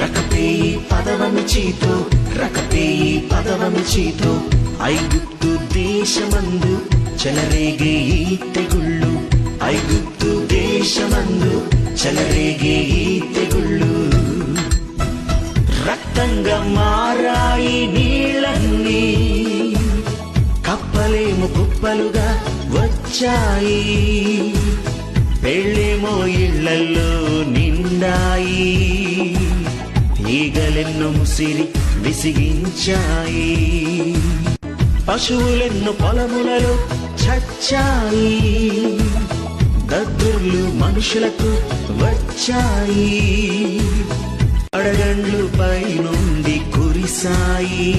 రకపేయి పదవంచితో రకపేయి పదవంచితో ఐగుప్తు దేశమందు చెలరేగే ఈ తెగుళ్ళు ఐగుప్తు దేశమందు చెలరేగే ఈ తెగుళ్ళు రక్తంగా మారాయి నీళ్ళన్నీ కప్పలేమో కుప్పలుగా వచ్చాయి పెళ్ళేమో ఇళ్లల్లో నిండాయి ఈగలెన్నో ముసిరి విసిగించాయి పశువులెన్నో పొలములలో చచ్చాయి దద్దుర్లు మనుషులకు వచ్చాయి అడగండ్లు పైనుండి కురిసాయి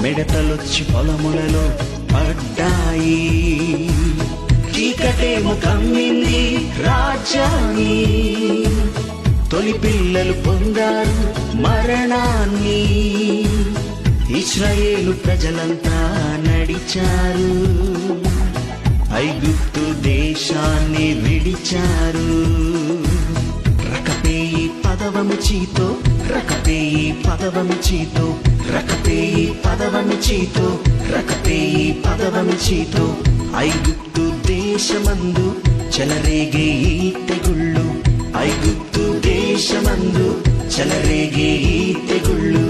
మిడతలొచ్చి పొలములలో పడ్డాయి చీకటేమో కమ్మింది రాజ్యాన్ని తొలి పిల్లలు పొందారు మరణాన్ని ఇశ్రాయేలు ప్రజలంతా నడిచారు ఐగుప్తు దేశాన్ని విడిచారు రకపేయి పదవంచితో రకపేయి పదవంచితో రకపేయి పదవంచితో రకపేయి పదవంచితో ఐగుప్తు దేశమందు చెలరేగే ఈ తెగుళ్ళు ఐగుప్తు దేశమందు చెలరేగే ఈ తెగుళ్ళు